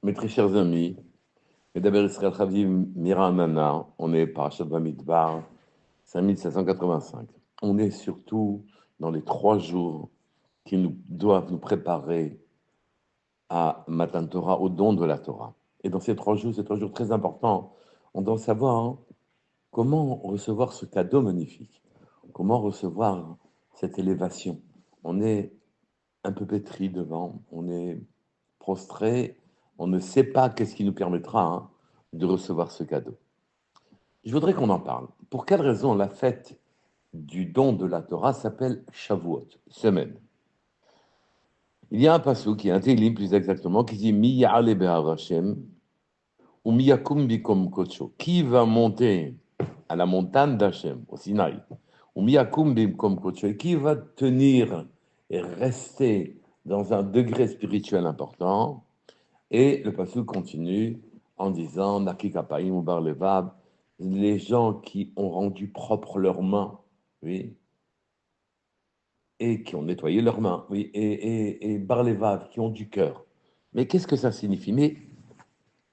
Mes très chers amis, Medaber Israël Chavim Mira Nana, on est Parashat Bamidbar, 5785. On est surtout dans les 3 jours qui nous doivent nous préparer à Matan Torah, au don de la Torah. Et dans ces 3 jours, c'est 3 jours très importants, on doit savoir comment recevoir ce cadeau magnifique, comment recevoir cette élévation. On est un peu pétri devant, on est prostré, on ne sait pas qu'est-ce qui nous permettra de recevoir ce cadeau. Je voudrais qu'on en parle. Pour quelle raison la fête du don de la Torah s'appelle Shavuot, semaine? Il y a un passage qui est un télim plus exactement, qui dit Mi ya'ale be'ar Hashem ou mi yakum bikom kocho. Qui va monter à la montagne d'Hachem, au Sinaï, ou mi yakum bikom kocho, et qui va tenir et rester dans un degré spirituel important. Et le passage continue en disant Naki Kapaim ou Bar Levav, les gens qui ont rendu propre leurs mains, oui, et qui ont nettoyé leurs mains, oui, et Bar Levav, qui ont du cœur. Mais qu'est-ce que ça signifie? Mais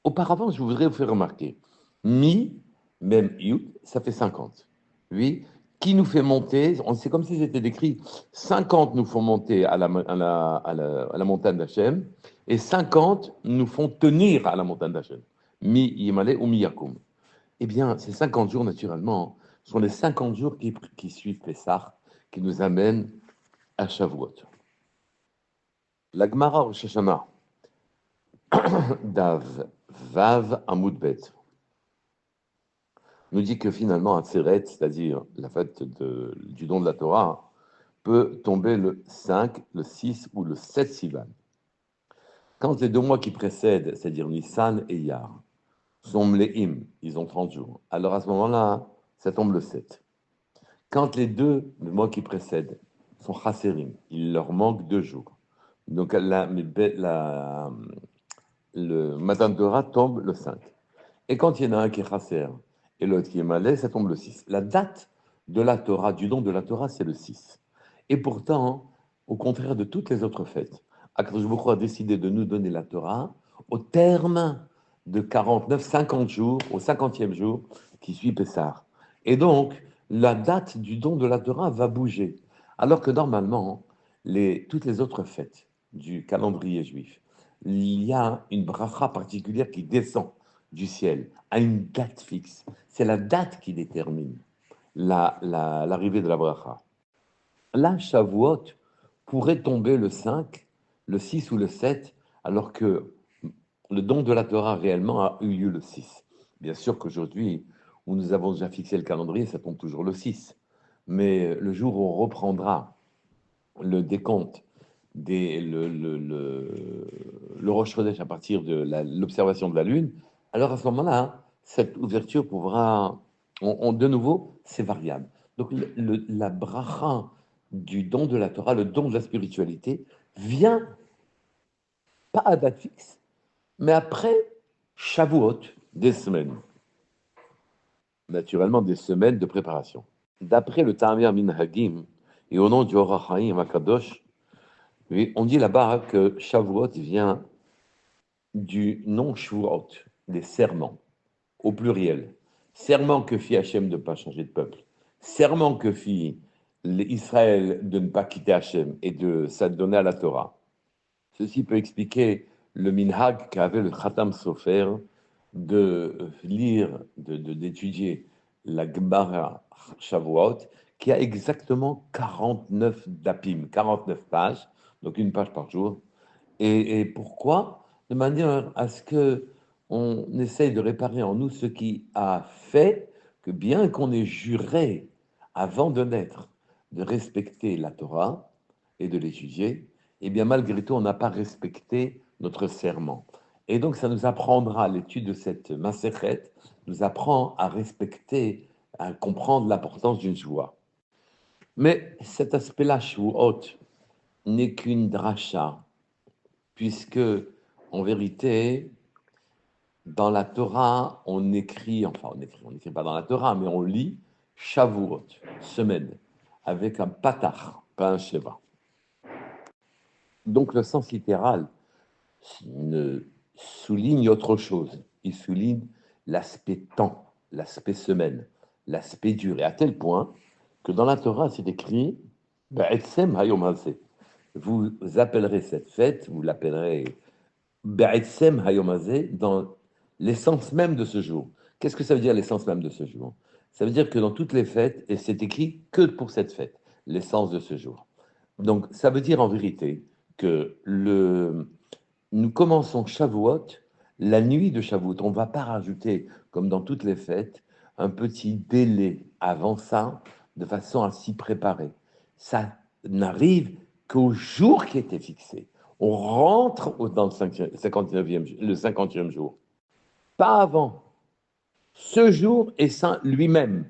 auparavant, je voudrais vous faire remarquer, mi, même yud, ça fait 50. Oui, qui nous fait monter, c'est comme si c'était décrit, 50 nous font monter à la montagne d'Hachem, et 50 nous font tenir à la montagne d'Hachem. Mi Yimale ou mi Yakum. Eh bien, ces 50 jours, naturellement, sont les 50 jours qui suivent Pessah, qui nous amènent à Shavuot. La Gemara Rosh Hashanah, Dav, Vav, Amoudbet, nous dit que finalement, Atzeret, c'est-à-dire la fête du don de la Torah, peut tomber le 5, le 6 ou le 7 Sivan. Quand les 2 mois qui précèdent, c'est-à-dire Nissan et Iyar, sont Mle'im, ils ont 30 jours, alors à ce moment-là, ça tombe le 7. Quand les 2 mois qui précèdent sont Chasserim, il leur manque 2 jours. Donc le Matan Torah tombe le 5. Et quand il y en a un qui est Chasser et l'autre qui est Malais, ça tombe le 6. La date de la Torah, du don de la Torah, c'est le 6. Et pourtant, au contraire de toutes les autres fêtes, Akadosh Baruch Hu a décidé de nous donner la Torah au terme de 49, 50 jours, au 50e jour qui suit Pessah. Et donc, la date du don de la Torah va bouger. Alors que normalement, toutes les autres fêtes du calendrier juif, il y a une bracha particulière qui descend du ciel à une date fixe. C'est la date qui détermine l'arrivée de la bracha. Là, Shavuot pourrait tomber le 5, le 6 ou le 7, alors que le don de la Torah réellement a eu lieu le 6. Bien sûr qu'aujourd'hui, où nous avons déjà fixé le calendrier, ça tombe toujours le 6. Mais le jour où on reprendra le décompte, le Rosh Chodesh à partir de l'observation de la Lune, alors à ce moment-là, cette ouverture pourra, de nouveau, c'est variable. Donc la bracha du don de la Torah, le don de la spiritualité, vient pas à date fixe, mais après Shavuot, des semaines. Naturellement, des semaines de préparation. D'après le Ta'amir Minhagim, et au nom du Or HaChaim Akadosh, oui, on dit là-bas que Shavuot vient du nom Shavuot, des serments, au pluriel. Serment que fit Hachem de ne pas changer de peuple. Serment que fit Israël de ne pas quitter Hachem et de s'adonner à la Torah. Ceci peut expliquer le minhag qu'avait le Khatam Sofer de lire, d'étudier la Gemara Shavuot, qui a exactement 49 dapim, 49 pages, donc une page par jour. Et pourquoi? De manière à ce que on essaye de réparer en nous ce qui a fait que bien qu'on ait juré avant de naître de respecter la Torah et de l'étudier, eh bien malgré tout on n'a pas respecté notre serment. Et donc ça nous apprendra, l'étude de cette Masechet, nous apprend à respecter, à comprendre l'importance d'une joie. Mais cet aspect-là, Shavuot, n'est qu'une dracha, puisque en vérité, dans la Torah, on n'écrit pas dans la Torah, mais on lit Shavuot, semaine, avec un patach, pas un sheva. Donc le sens littéral ne souligne autre chose. Il souligne l'aspect temps, l'aspect semaine, l'aspect durée, à tel point que dans la Torah, c'est écrit Be'etzem hayom hazeh. Vous appellerez cette fête, vous l'appellerez Be'etzem hayom hazeh, dans l'essence même de ce jour. Qu'est-ce que ça veut dire l'essence même de ce jour? Ça veut dire que dans toutes les fêtes, et c'est écrit que pour cette fête, l'essence de ce jour. Donc ça veut dire en vérité que nous commençons Shavuot, la nuit de Shavuot. On ne va pas rajouter, comme dans toutes les fêtes, un petit délai avant ça, de façon à s'y préparer. Ça n'arrive qu'au jour qui était fixé. On rentre dans le 50e jour. Pas avant. Ce jour est saint lui-même.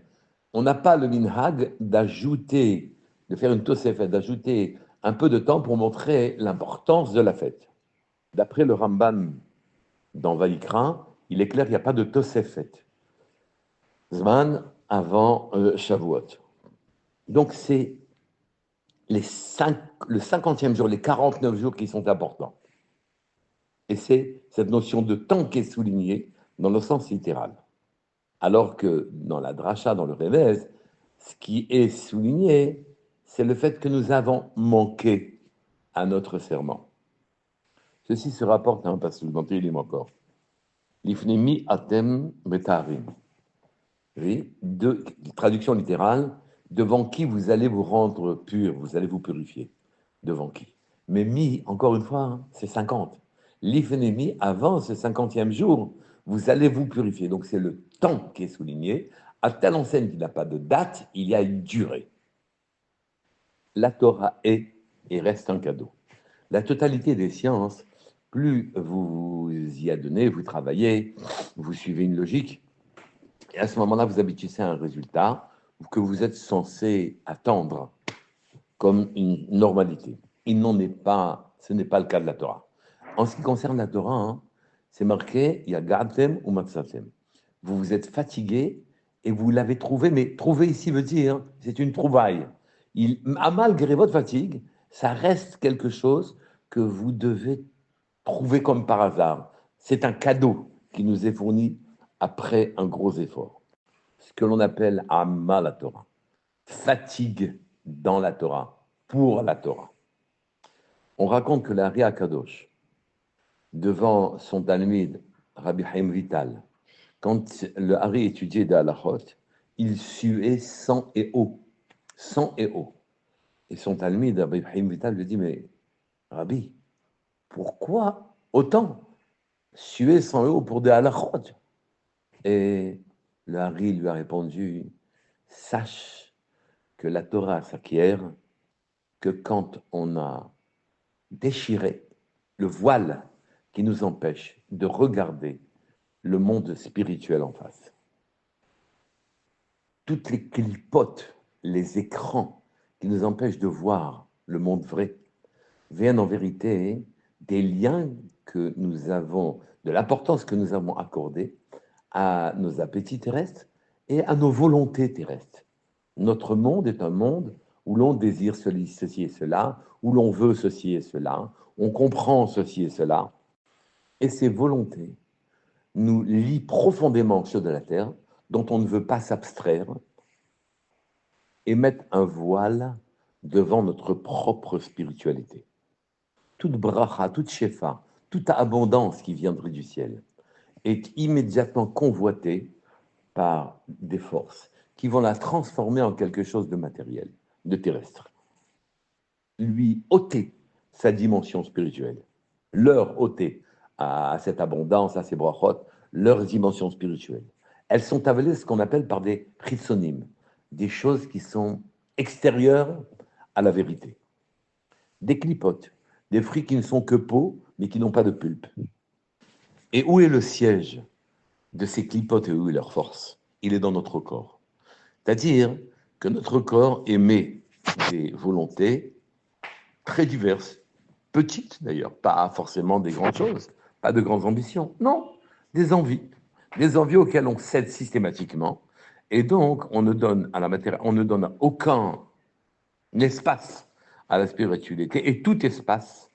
On n'a pas le minhag d'ajouter, de faire une tosefet, d'ajouter un peu de temps pour montrer l'importance de la fête. D'après le Ramban dans Vaïkra, il est clair qu'il n'y a pas de tosefet. Zman avant Shavuot. Donc c'est le 50e jour, les 49 jours qui sont importants. Et c'est cette notion de temps qui est soulignée dans le sens littéral. Alors que dans la dracha, dans le Révez, ce qui est souligné, c'est le fait que nous avons manqué à notre serment. Ceci se rapporte à un passage dans Télim encore. L'ifnemi atem betarim. Oui, traduction littérale, devant qui vous allez vous rendre pur, vous allez vous purifier. Devant qui? Mais mi, encore une fois, hein, c'est 50. L'ifnemi, avant ce 50e jour, vous allez vous purifier. Donc c'est le temps qui est souligné. À telle enseigne qu'il n'a pas de date, il y a une durée. La Torah est et reste un cadeau. La totalité des sciences, plus vous y adonnez, vous travaillez, vous suivez une logique, et à ce moment-là, vous aboutissez à un résultat que vous êtes censé attendre comme une normalité. Il n'en est pas, ce n'est pas le cas de la Torah. En ce qui concerne la Torah, hein, c'est marqué, il y a Gadtem ou Matzatem. Vous vous êtes fatigué et vous l'avez trouvé, mais trouver ici veut dire, c'est une trouvaille. Malgré votre fatigue, ça reste quelque chose que vous devez trouver comme par hasard. C'est un cadeau qui nous est fourni après un gros effort. Ce que l'on appelle Amma la Torah, fatigue dans la Torah, pour la Torah. On raconte que l'Ari Akadosh, devant son Talmud, Rabbi Haim Vital, quand le Hari étudiait de Halachot, il suait sang et eau. Sang et eau. Et son Talmud, Rabbi Haim Vital, lui dit, mais Rabbi, pourquoi autant suer sang et eau pour des Halachot? Et le Hari lui a répondu, sache que la Torah s'acquiert que quand on a déchiré le voile qui nous empêche de regarder le monde spirituel en face. Toutes les clipotes, les écrans qui nous empêchent de voir le monde vrai, viennent en vérité des liens que nous avons, de l'importance que nous avons accordée à nos appétits terrestres et à nos volontés terrestres. Notre monde est un monde où l'on désire ceci et cela, où l'on veut ceci et cela, on comprend ceci et cela, et ces volontés nous lient profondément sur de la terre, dont on ne veut pas s'abstraire, et mettre un voile devant notre propre spiritualité. Toute bracha, toute shefa, toute abondance qui viendrait du ciel est immédiatement convoitée par des forces qui vont la transformer en quelque chose de matériel, de terrestre. Lui ôter sa dimension spirituelle, leur ôter à cette abondance, à ces brachot, leur dimension spirituelle. Elles sont avalées ce qu'on appelle par des chitsonimes, des choses qui sont extérieures à la vérité. Des clipotes, des fruits qui ne sont que peau, mais qui n'ont pas de pulpe. Et où est le siège de ces clipotes et où est leur force? Il est dans notre corps. C'est-à-dire que notre corps émet des volontés très diverses, petites d'ailleurs, pas forcément des grandes choses, pas de grandes ambitions, non, des envies auxquelles on cède systématiquement, et donc on ne donne à la matière, on ne donne aucun espace à la spiritualité, et tout espace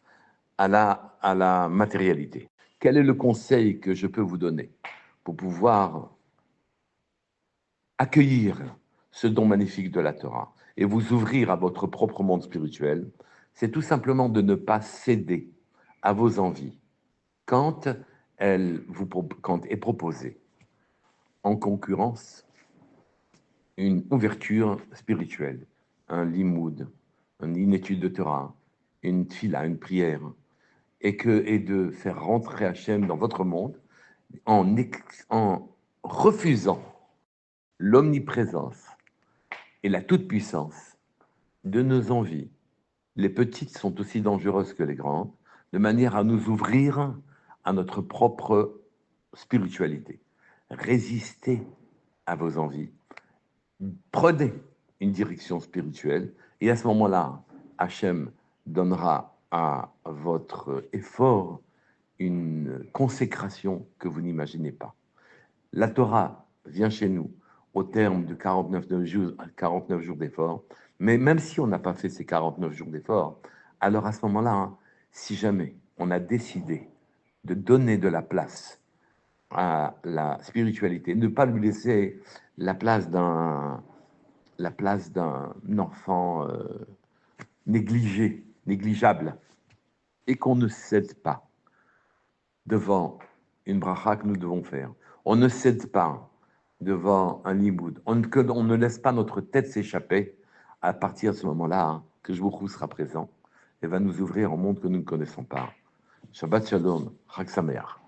à la matérialité. Quel est le conseil que je peux vous donner pour pouvoir accueillir ce don magnifique de la Torah et vous ouvrir à votre propre monde spirituel? C'est tout simplement de ne pas céder à vos envies quand quand est proposée en concurrence une ouverture spirituelle, un limoud, une étude de Torah, une tfila, une prière, et de faire rentrer Hachem dans votre monde en refusant l'omniprésence et la toute-puissance de nos envies. Les petites sont aussi dangereuses que les grandes, de manière à nous ouvrir à notre propre spiritualité. Résistez à vos envies, prenez une direction spirituelle, et à ce moment-là, Hachem donnera à votre effort une consécration que vous n'imaginez pas. La Torah vient chez nous au terme de 49 jours d'effort, mais même si on n'a pas fait ces 49 jours d'effort, alors à ce moment-là, si jamais on a décidé de donner de la place à la spiritualité, ne pas lui laisser la place d'un enfant négligeable, et qu'on ne cède pas devant une bracha que nous devons faire. On ne cède pas devant un limoud. On ne laisse pas notre tête s'échapper. À partir de ce moment-là, que Jbouchou sera présent et va nous ouvrir un monde que nous ne connaissons pas. Shabbat Shalom, Chag Sameach.